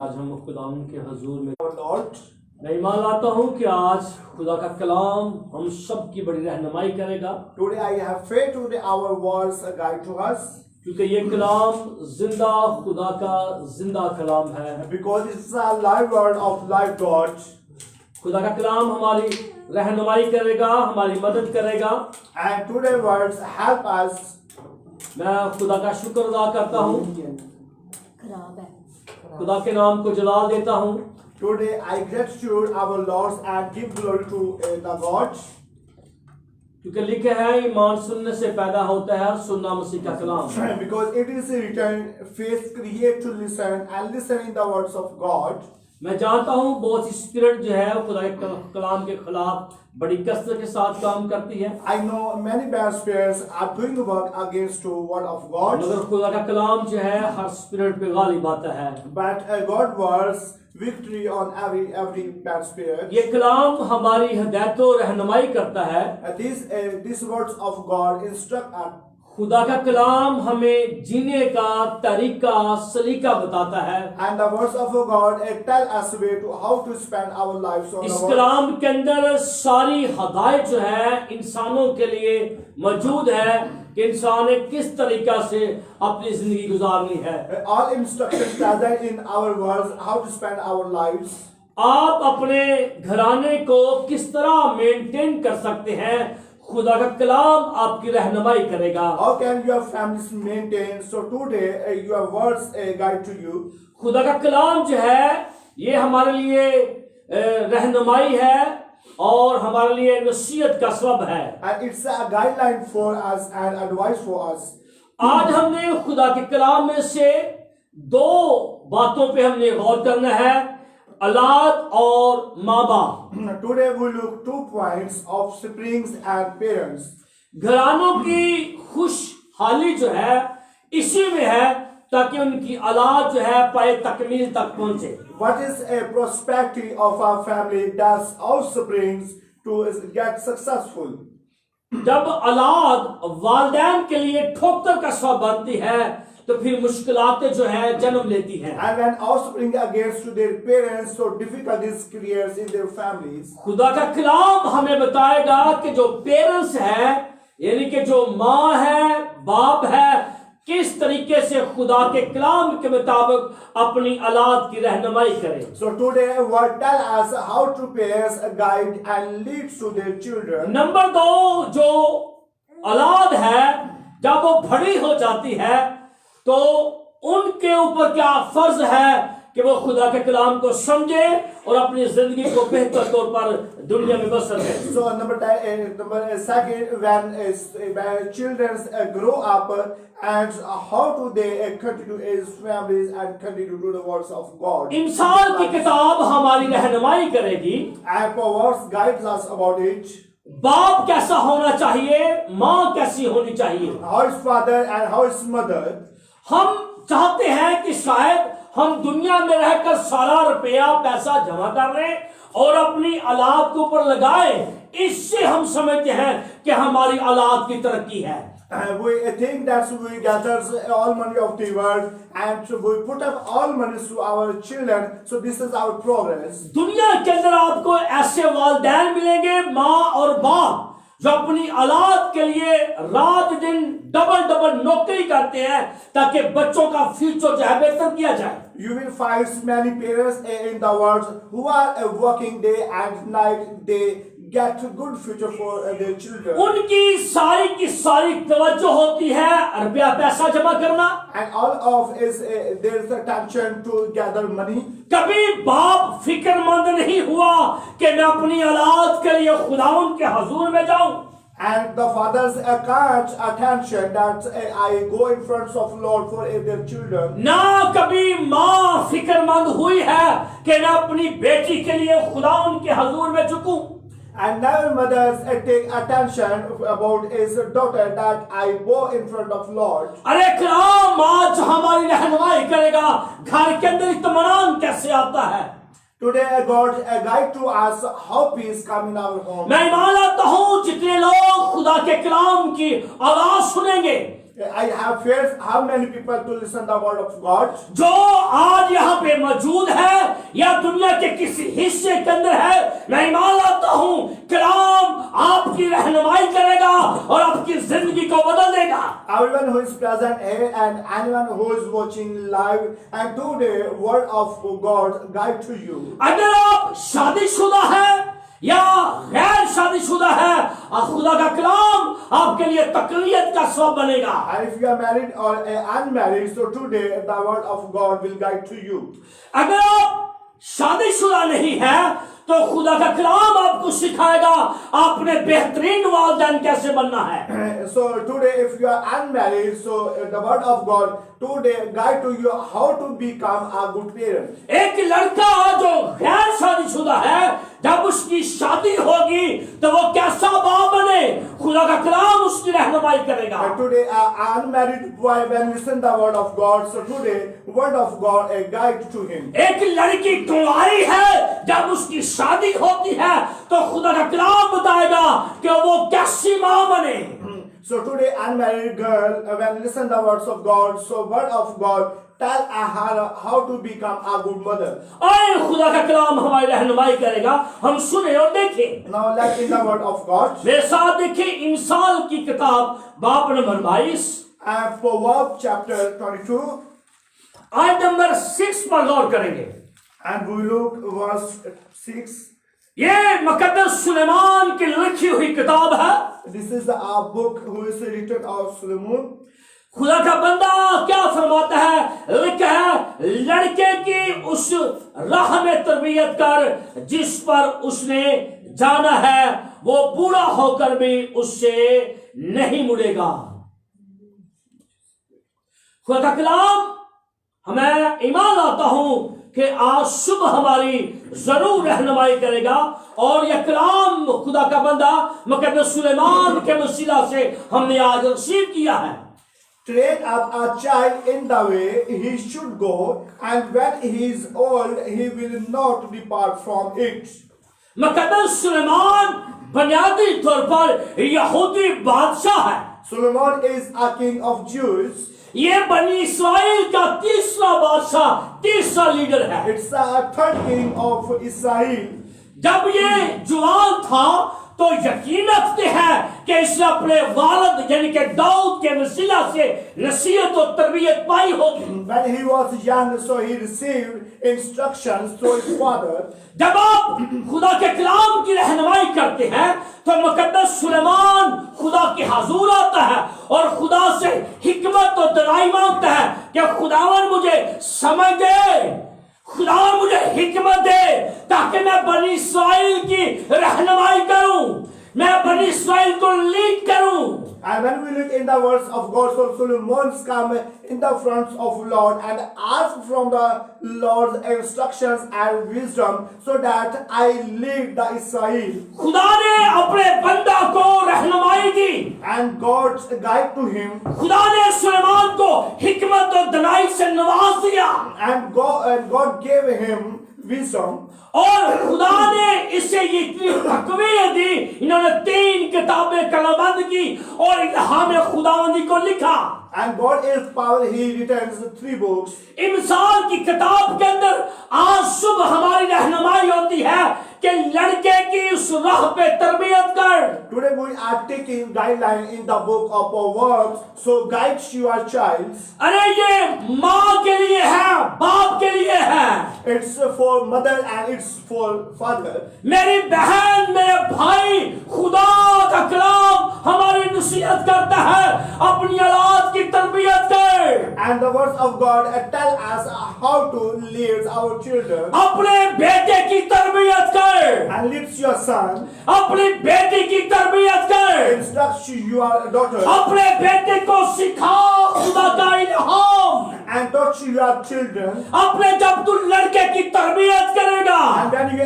आज हम खुदावंद के हजूर में Lord, मैं ईमान लाता हूँ कि आज खुदा का कलाम हम सब की बड़ी रहनुमाई करेगा, today I have faith today our words a guide to us क्योंकि ये कलाम जिंदा खुदा का जिंदा कलाम है। because it's a live word of live God. खुदा का कलाम हमारी रहनुमाई करेगा, हमारी मदद करेगा। And today words help us. मैं खुदा का शुक्र अदा करता हूँ, खुदा के नाम को जलाल देता हूँ। Today I gratitude our Lord and give glory to the God. क्योंकि लिखे है ईमान सुनने से पैदा होता है और सुनना मसीह का कलाम। Because it is written, faith create to listen and listen in the words of God. मैं जानता हूँ बहुत सी स्पिरिट जो है खुदा के कलाम के खिलाफ बड़ी कसरत के साथ काम करती है। I know many bad spirits are doing work against the word of God. मगर खुदा का कलाम जो है हर स्पिरिट पे गालिब आता है। But God words victory on every bad spirit. ये कलाम हमारी हिदायत और रहनुमाई करता है। These words of God instruct us. खुदा का कलाम हमें जीने का तरीका सलीका बताता है। And the words of God tell us way to how to spend our lives on इस the कलाम के अंदर सारी हदायत जो है इंसानों के लिए मौजूद है कि इंसान ने किस तरीका से अपनी जिंदगी गुजारनी है। All instructions present in our words how to spend our lives. आप अपने घराने को किस तरह मेंटेन कर सकते हैं, खुदा का कलाम आपकी रहनुमाई करेगा। How can your families maintain? So today your words guide to you. खुदा का कलाम जो है ये हमारे लिए रहनुमाई है और हमारे लिए नसीहत का सबब है। And it's a guideline for us and advice for us. आज हमने खुदा के कलाम में से दो बातों पे हमने गौर करना है, औलाद और माँ बाप। Today we look 2 points of siblings and parents. घरानों की खुशहाली जो है इसी में है ताकि उनकी औलाद जो है पाए तकमील तक पहुंचे। What is a prosperity of our family that's offsprings to get successful? जब औलाद वालिदैन के लिए ठोकर का सबब बनती है तो फिर मुश्किलातें जो है जन्म लेती हैं। And when offspring against their parents, so difficulties creates in their families. खुदा का कलाम हमें बताएगा कि जो पेरेंट्स है यानी कि जो माँ है बाप है किस तरीके से खुदा के कलाम के मुताबिक अपनी औलाद की रहनुमाई करें। So today what tell us how to parents guide and lead to their children. Number 2, जो औलाद है जब वो बड़ी हो जाती है तो उनके ऊपर क्या फर्ज है कि वो खुदा के कलाम को समझे और अपनी जिंदगी को बेहतर तौर पर दुनिया में बसर करें। So number second, when children grow up and how do they continue as families and continue to do the words of God. इंसान की किताब हमारी रहनुमाई करेगी। And words guides us about it. बाप कैसा होना चाहिए, माँ कैसी होनी चाहिए। How is father and how is mother. हम चाहते हैं कि शायद हम दुनिया में रहकर सारा रुपया पैसा जमा कर लें और अपनी औलाद के ऊपर लगाएं, इससे हम समझते हैं कि हमारी औलाद की तरक्की है। We think that we gather all money of the world and we put up all money to our children. So this is our progress. दुनिया के अंदर आपको ऐसे वालिदैन मिलेंगे, माँ और बाप, जो अपनी औलाद के लिए रात दिन डबल नौकरी करते हैं ताकि बच्चों का फ्यूचर जो है बेहतर किया जाए। You will find many parents in the world who are working day and night. They get a good future for their children. उनकी सारी की सारी तवज्जो होती है रुपया पैसा जमा करना। And all of is there is attention to gather money. कभी बाप फिक्रमंद नहीं हुआ कि मैं अपनी औलाद के लिए खुदावंद के हजूर में जाऊं। And the fathers can't attention that I go in front of Lord for their children. ना कभी माँ फिक्रमंद हुई है कि मैं अपनी बेटी के लिए खुदावंद के हजूर में झुकूं। And never mothers take attention about his daughter that I go in front of Lord. अरे कलाम आज हमारी रहनुमाई करेगा घर के अंदर इत्मीनान कैसे आता है। Today God guide to us how peace come in our home. मैं ईमान लाता हूँ जितने लोग खुदा के कलाम की आवाज सुनेंगे I have faced how many people to listen the word of God. जो आज यहाँ पे मौजूद है या दुनिया के किसी हिस्से के अंदर है, मैं ईमान लाता हूँ कलाम आपकी रहनुमाई करेगा और आपकी जिंदगी को बदल देगा। Everyone who is present here and anyone who is watching live, and today word of God guide to you. अगर आप शादीशुदा है या गैर शादीशुदा है, खुदा का कलाम आपके लिए तकलीफ का सबब बनेगा। And if you are married or unmarried, so today the word of God will guide to you. अगर आप शादीशुदा नहीं है तो खुदा का कलाम आपको सिखाएगा आपने बेहतरीन वालिदैन कैसे बनना है। So today if you are unmarried, so the word of God today guide to you how to become a good parent. एक लड़का जो गैर शादीशुदा है, जब उसकी शादी होगी तो वो कैसा बाप बने, खुदा का कलाम उसकी रहनुमाई करेगा। And today an unmarried boy when listen the word of God, so today word of God a guide to him. एक लड़की कुंवारी है, जब उसकी शादी होती है तो खुदा का कलाम बताएगा कि वो कैसी मां बने। So today unmarried girl when listen the words of God, so word of God tell her how to become a good mother. और खुदा का कलाम हमारी रहनुमाई करेगा, हम सुने और देखें। Now let's in the word of God. मेरे साथ देखिए इंसाल की किताब बाब नंबर 22 And Proverbs chapter 22 आयत नंबर 6 पर गौर करेंगे। and we look verse 6. ये मुकद्दस सुलेमान की लिखी हुई किताब है। This is a book who is written of Solomon. खुदा का बंदा क्या फरमाता है, लिखा है लड़के की उस राह में तरबियत कर जिस पर उसने जाना है, वो बूढ़ा होकर भी उससे नहीं मुड़ेगा। खुदा का कलाम हमें ईमान लाता हूं कि आज सुबह हमारी जरूर रहनुमाई करेगा और यह कलाम खुदा का बंदा मुकद्दस सुलेमान के वसीला से हमने आज रिसीव किया है। Train up a child in the way he should go, and when he is old, he will not depart from it. मुकद्दस Suleman बुनियादी तौर पर यहूदी बादशाह है। Solomon is a king of Jews. ये बनी इस्राएल का तीसरा बादशाह, तीसरा लीडर है। It's a third king of Israel. जब ये जवान था तो यकीन रखते हैं कि इसने अपने वालिद यानी कि दाऊद के वसीला से नसीहत और तरबियत पाई होगी। When he was young, so he received instructions through his father. जब आप खुदा के कलाम की रहनुमाई करते हैं तो मुकद्दस सुलेमान खुदा के हुजूर आता है और खुदा से हिकमत और दनाई मांगता है कि खुदावन मुझे समझ दे, खुदा मुझे हिकमत दे ताकि मैं बनी इस्राएल की रहनुमाई करूं, मैं बनी इस्राएल को लीड करूं। And when we look in the words of God, so Solomon's come in the front of Lord and ask from the Lord's instructions and wisdom so that I lead the Israel. खुदा ने अपने बंदा को रहनुमाई दी And God guide to him. खुदा ने सुलेमान को हिकमत और दनाई से नवाज दिया And God gave him wisdom. और खुदा ने इसे ये इतनी तकवीर दी, इन्होंने 3 किताबें कलमबंद की और इल्हाम खुदावंदी को लिखा। And God is power, he returns 3 books. इंसान की किताब के अंदर आज सुबह हमारी रहनुमाई होती है कि लड़के की उस राह पे तरबियत कर। Today we are taking guideline in the book of Proverbs, so guide your child. अरे ये माँ के लिए है, बाप के लिए है, It's for mother and it's for father. मेरी बहन मेरे भाई, खुदा का कलाम हमारी नसीहत करता है अपनी औलाद की तरबियत कर। And the words of God tell us how to lead our children. अपने बेटे की तरबियत कर, And lead your son. अपनी बेटी की तरबियत कर, Instruct your daughter. अपने बेटे को सिखा खुदा का इल्हाम। And touch your children. अपने जब तू लड़के की तरबियत करेगा And when you